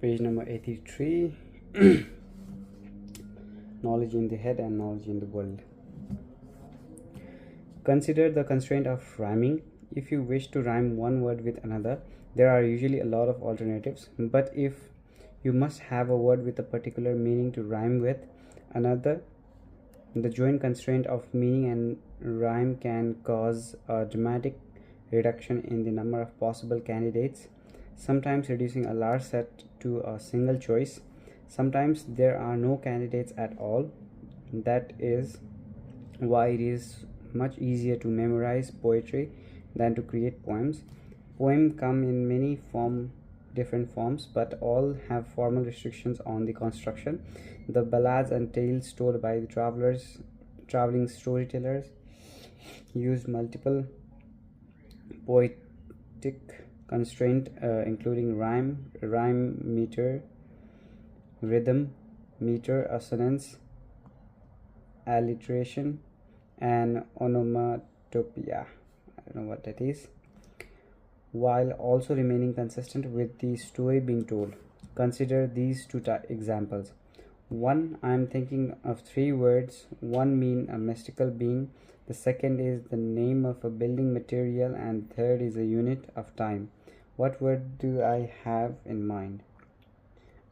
Page number 83. Knowledge in the head and knowledge in the world. Consider the constraint of rhyming. If you wish to rhyme one word with another, there are usually a lot of alternatives. But if you must have a word with a particular meaning to rhyme with another, the joint constraint of meaning and rhyme can cause a dramatic reduction in the number of possible candidates, sometimes reducing a large set to a single choice. Sometimes there are no candidates at all. That is why it is much easier to memorize poetry than to create poems. Poems come in many different forms, but all have formal restrictions on the construction. The ballads and tales told by the traveling storytellers used multiple poetic constraint, including rhyme meter, rhythm, meter, assonance, alliteration, and onomatopoeia. I don't know what that is. While also remaining consistent with the story being told. Consider these two examples. One, I am thinking of three words. One mean a mystical being, the second is the name of a building material, and third is a unit of time. What word do I have in mind?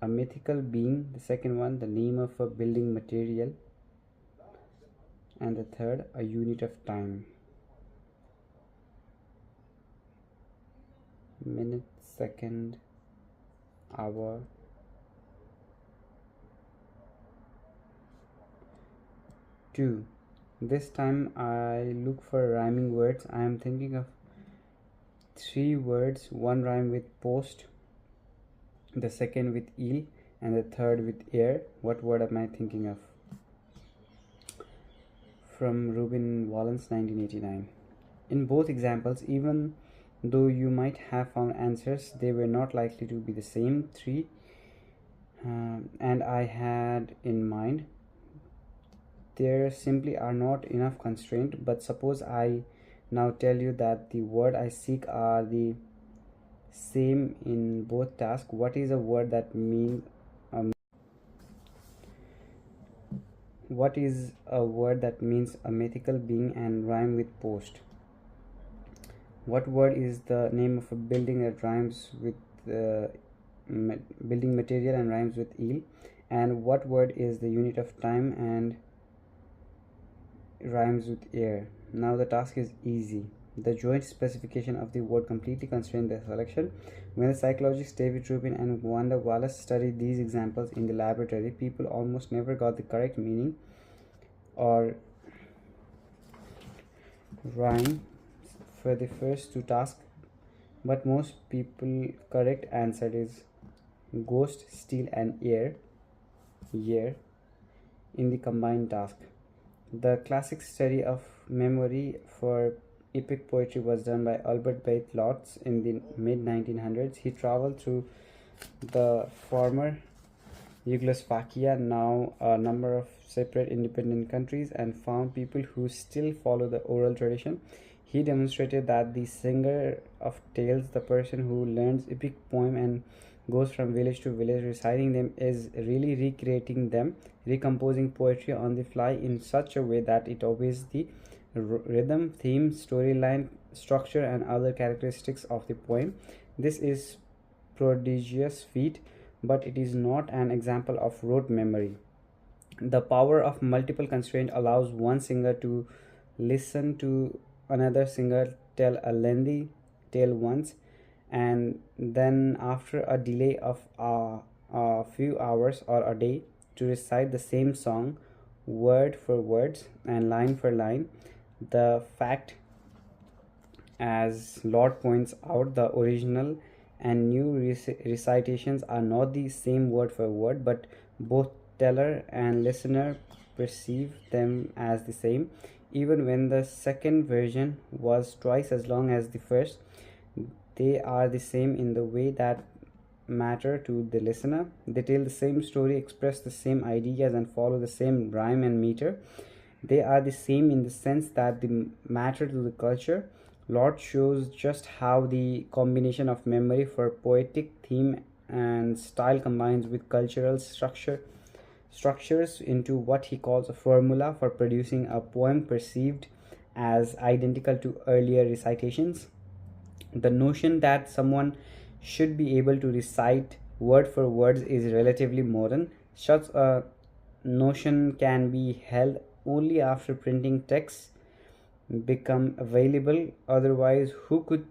A mythical being, the second one, the name of a building material, and the third, a unit of time. Minute, second, hour. Two. This time I look for rhyming words. I am thinking of three words. One rhyme with post, the second with eel, and the third with air. What word am I thinking of? From Reuben Wallace, 1989. In both examples, even though you might have found answers, they were not likely to be the same three and I had in mind. There simply are not enough constraints. But suppose I now tell you that the word I seek are the same in both tasks. What is a word that means a mythical being and rhyme with post? What word is the name of a building that rhymes with building material and rhymes with eel? And what word is the unit of time and rhymes with air? Now the task is easy. The joint specification of the word completely constrained the selection. When the psychologists David Rubin and Wanda Wallace studied these examples in the laboratory, people almost never got the correct meaning or rhyme for the first two tasks, but most people correct answer is ghost, steel, and year in the combined task. The classic study of memory for epic poetry was done by Albert Beit Lotz in the mid 1900s. He traveled through the former Yugoslavia, now a number of separate independent countries, and found people who still follow the oral tradition. He demonstrated that the singer of tales, the person who learns epic poem and goes from village to village reciting them, is really recreating them, recomposing poetry on the fly in such a way that it obeys the rhythm, theme, storyline, structure, and other characteristics of the poem. This is prodigious feat, but it is not an example of rote memory. The power of multiple constraint allows one singer to listen to another singer tell a lengthy tale once, and then after a delay of a few hours or a day, to recite the same song word for word and line for line. The fact, as Lord points out, the original and new recitations are not the same word for word, but both teller and listener perceive them as the same. Even when the second version was twice as long as the first, they are the same in the way that matter to the listener. They tell the same story, express the same ideas, and follow the same rhyme and meter. They are the same in the sense that they matter to the culture. Lord shows just how the combination of memory for poetic theme and style combines with cultural structures into what he calls a formula for producing a poem perceived as identical to earlier recitations. The notion that someone should be able to recite word for word is relatively modern. Such a notion can be held only after printing texts become available. Otherwise, who could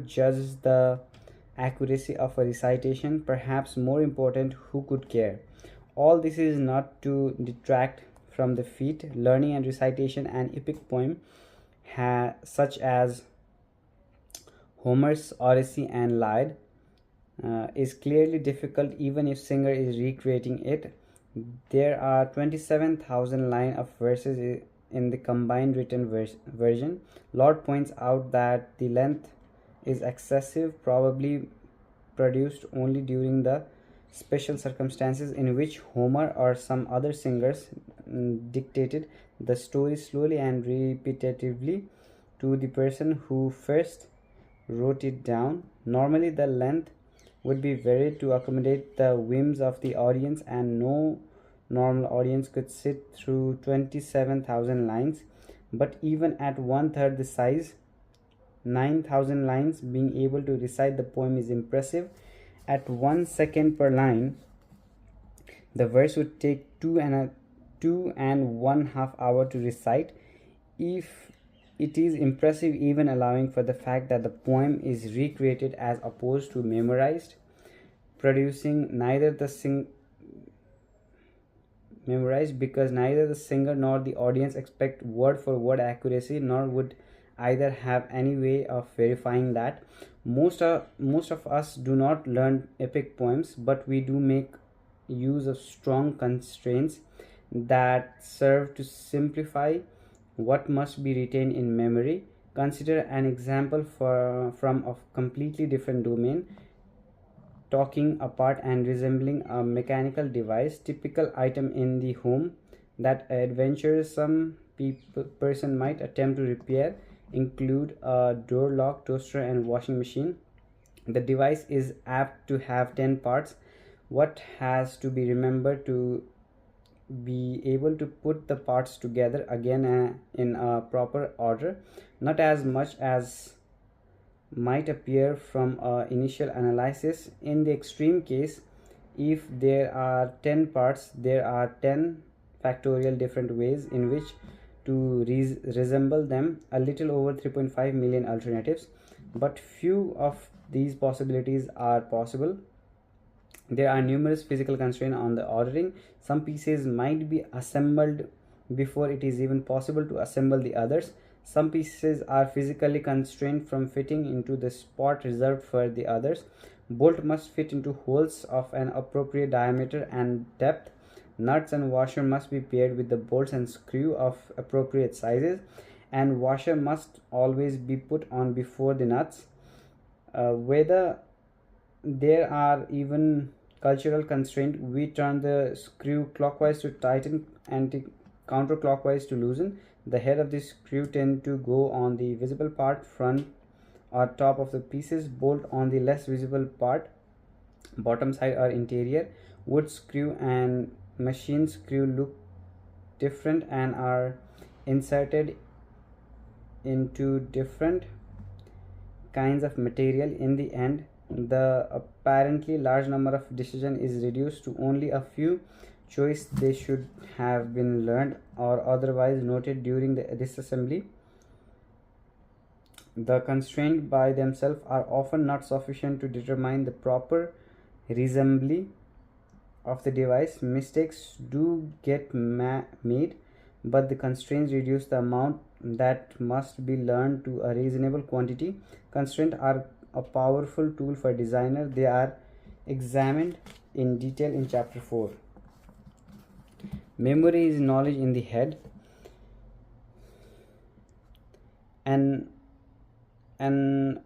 judge the accuracy of a recitation? Perhaps more important, who could care? All this is not to detract from the feat. Learning and recitation an epic poem, such as Homer's Odyssey and Iliad, is clearly difficult even if singer is recreating it. There are 27,000 lines of verses in the combined written version. Lord points out that the length is excessive, probably produced only during the special circumstances in which Homer or some other singers dictated the story slowly and repetitively to the person who first wrote it down. Normally, the length would be varied to accommodate the whims of the audience, and no normal audience could sit through 27,000 lines. But even at one third the size, 9,000 lines, being able to recite the poem is impressive. At 1 second per line, the verse would take 2.5 hours to recite. If it is impressive, even allowing for the fact that the poem is recreated as opposed to memorized, producing neither the memorized because neither the singer nor the audience expect word for word accuracy, nor would either have any way of verifying that. Most of us do not learn epic poems, but we do make use of strong constraints that serve to simplify what must be retained in memory. Consider an example from a completely different domain: talking apart and resembling a mechanical device, typical item in the home that adventuresome person might attempt to repair, include a door lock, toaster, and washing machine. The device is apt to have 10 parts. What has to be remembered to be able to put the parts together again in a proper order, not as much as might appear from initial analysis. In the extreme case, if there are 10 parts, there are 10 factorial different ways in which to resemble them, a little over 3.5 million alternatives, but few of these possibilities are possible. There are numerous physical constraints on the ordering. Some pieces might be assembled before it is even possible to assemble the others. Some pieces are physically constrained from fitting into the spot reserved for the others. Bolt must fit into holes of an appropriate diameter and depth. Nuts and washer must be paired with the bolts and screw of appropriate sizes, and washer must always be put on before the nuts. Whether there are even cultural constraints, we turn the screw clockwise to tighten and counterclockwise to loosen. The head of the screw tend to go on the visible part, front or top of the pieces, bolt on the less visible part, bottom side or interior. Wood screw and machine screw look different and are inserted into different kinds of material. In the end, the apparently large number of decision is reduced to only a few choice. They should have been learned or otherwise noted during the disassembly. The constraints by themselves are often not sufficient to determine the proper reassembly of the device. Mistakes do get made, but the constraints reduce the amount that must be learned to a reasonable quantity. Constraints are a powerful tool for designer. They are examined in detail in chapter 4. Memory is knowledge in the head. An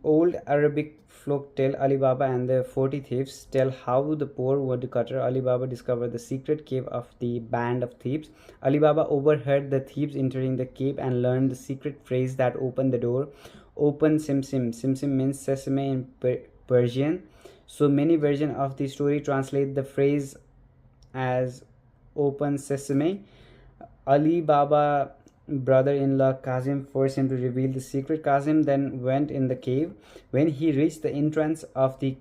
old Arabic folk tale, Ali Baba and the 40 Thieves, tell how the poor woodcutter Ali Baba discovered the secret cave of the band of thieves. Ali Baba overheard the thieves entering the cave and learned the secret phrase that opened the door. Open Sim Sim. Sim Sim means sesame in Persian. So many versions of the story translate the phrase as open sesame. Ali Baba brother-in-law Kazim forced him to reveal the secret. Kazim then went in the cave. When he reached the entrance of the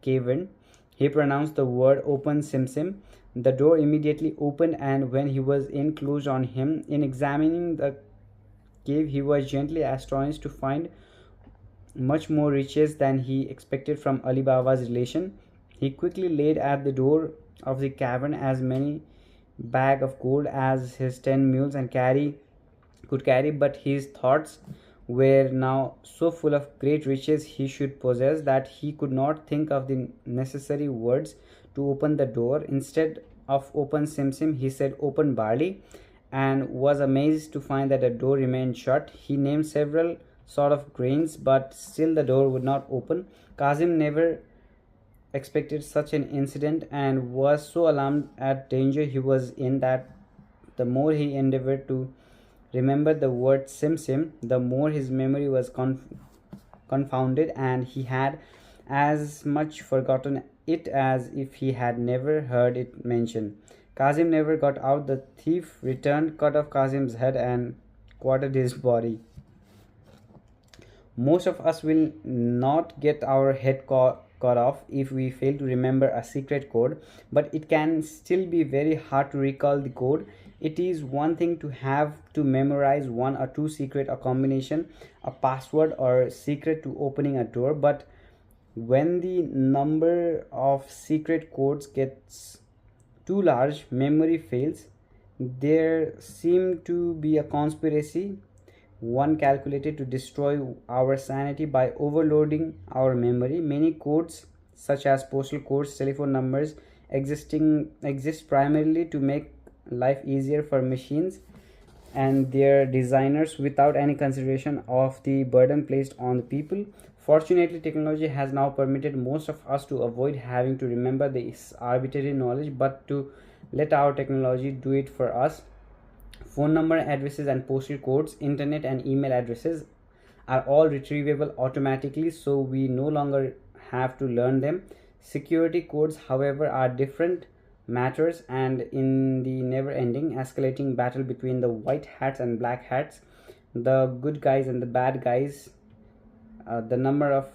cavern, he pronounced the word open simsim. The door immediately opened, and when he was in, closed on him. In examining the cave, he was gently astonished to find much more riches than he expected from Ali Baba's relation. He quickly laid at the door of the cavern as many bag of gold as his 10 mules could carry, but his thoughts were now so full of great riches he should possess that he could not think of the necessary words to open the door. Instead of open simsim, he said open barley, and was amazed to find that the door remained shut. He named several sort of grains, but still the door would not open. Kazim never expected such an incident and was so alarmed at danger he was in that the more he endeavored to remember the word simsim, the more his memory was confounded, and he had as much forgotten it as if he had never heard it mentioned. Kazim never got out. The thief returned, cut off Kazim's head, and quartered his body. Most of us will not get our head cut off if we fail to remember a secret code, but it can still be very hard to recall the code. It is one thing to have to memorize one or two secret, a combination, a password or secret to opening a door, but when the number of secret codes gets too large, memory fails. There seemed to be a conspiracy, one calculated to destroy our sanity by overloading our memory. Many codes, such as postal codes, telephone numbers, exist primarily to make life easier for machines and their designers without any consideration of the burden placed on the people. Fortunately, technology has now permitted most of us to avoid having to remember this arbitrary knowledge, but to let our technology do it for us. Phone number addresses and postal codes, internet and email addresses are all retrievable automatically, so we no longer have to learn them. Security codes, however, are different matters, and in the never-ending, escalating battle between the white hats and black hats, the good guys and the bad guys, the number of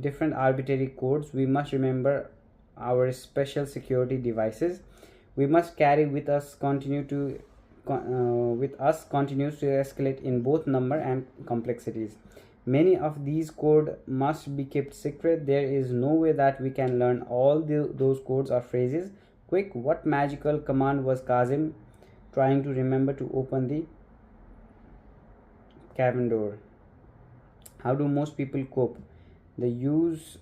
different arbitrary codes, we must remember our special security devices. We must carry with us continues to escalate in both number and complexities. Many of these codes must be kept secret. There is no way that we can learn all those codes or phrases. Quick, what magical command was Kazim trying to remember to open the cavern door? How do most people cope? They use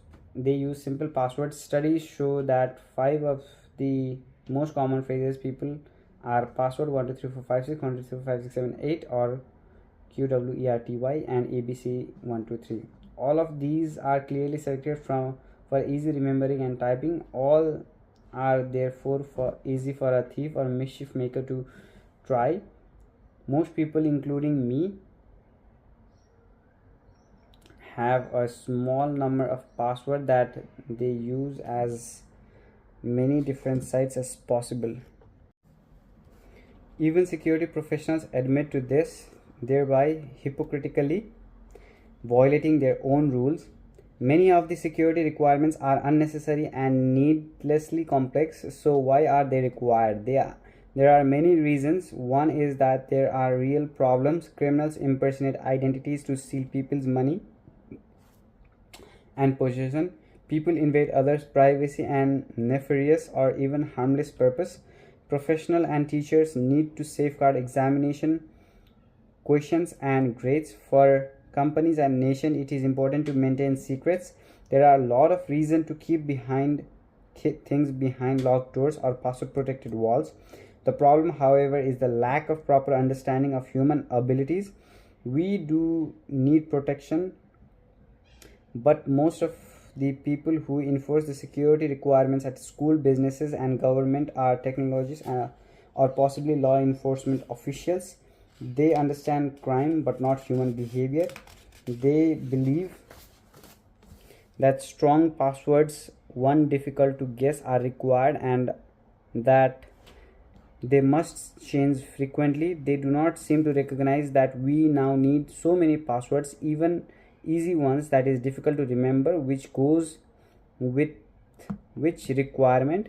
simple passwords. Studies show that 5 of the most common phrases people are password 123456, 12345678, or QWERTY, and ABC 123. All of these are clearly selected for easy remembering and typing. All are therefore easy for a thief or mischief maker to try. Most people, including me, have a small number of passwords that they use as many different sites as possible. Even security professionals admit to this, thereby hypocritically violating their own rules. Many of the security requirements are unnecessary and needlessly complex. So why are they required? There are many reasons. One is that there are real problems. Criminals impersonate identities to steal people's money and possession. People invade others' privacy and nefarious or even harmless purpose. Professionals and teachers need to safeguard examination questions and grades. For companies and nation, it is important to maintain secrets. There are a lot of reasons to keep things behind locked doors or password protected walls. The problem, however, is the lack of proper understanding of human abilities. We do need protection, but most of the people who enforce the security requirements at school, businesses, and government are technologists or possibly law enforcement officials. They understand crime but not human behavior. They believe that strong passwords, one difficult to guess, are required, and that they must change frequently. They do not seem to recognize that we now need so many passwords, even easy ones that is difficult to remember, which goes with which requirement.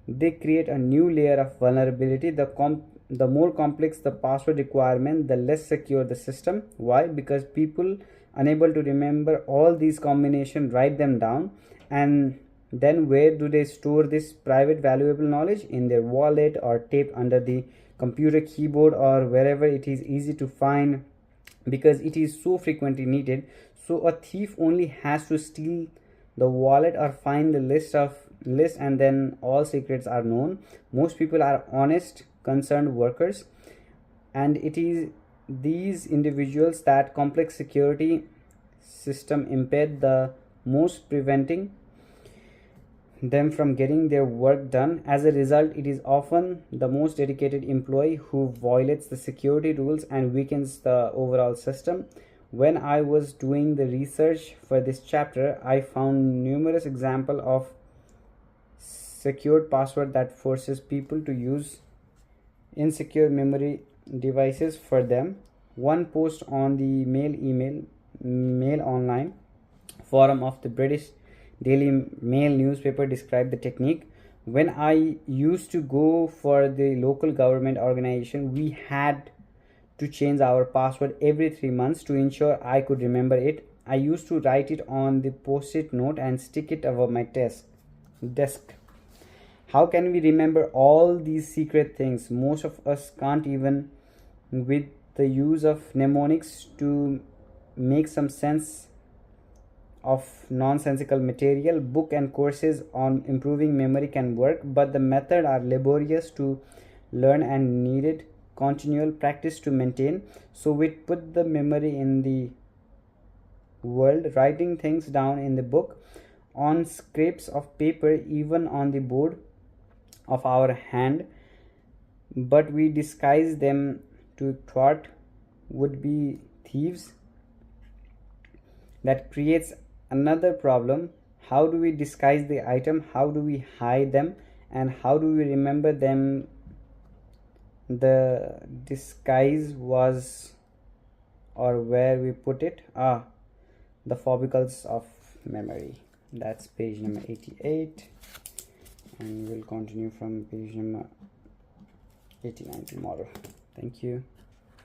They create a new layer of vulnerability. The more complex the password requirement, the less secure the system. Why? Because people unable to remember all these combinations write them down, and then where do they store this private valuable knowledge? In their wallet, or taped under the computer keyboard, or wherever it is easy to find, because it is so frequently needed. So a thief only has to steal the wallet or find the list, and then all secrets are known. Most people are honest, concerned workers, and it is these individuals that complex security system impede the most, preventing them from getting their work done. As a result, it is often the most dedicated employee who violates the security rules and weakens the overall system. When I was doing the research for this chapter, I found numerous examples of secured password that forces people to use insecure memory devices for them. One post on the Mail Online forum of the British Daily Mail newspaper described the technique. When I used to go for the local government organization, we had to change our password every 3 months to ensure I could remember it. I used to write it on the post-it note and stick it over my desk. How can we remember all these secret things? Most of us can't, even with the use of mnemonics to make some sense of nonsensical material. Book and courses on improving memory can work, but the method are laborious to learn and needed continual practice to maintain. So we put the memory in the world, writing things down in the book, on scraps of paper, even on the board of our hand, but we disguise them to thwart would be thieves. That creates another problem. How do we disguise the item? How do we hide them? And how do we remember them? The disguise was, or where we put it, the fobicles of memory. That's page number 88, and we'll continue from page number 89 tomorrow. Thank you.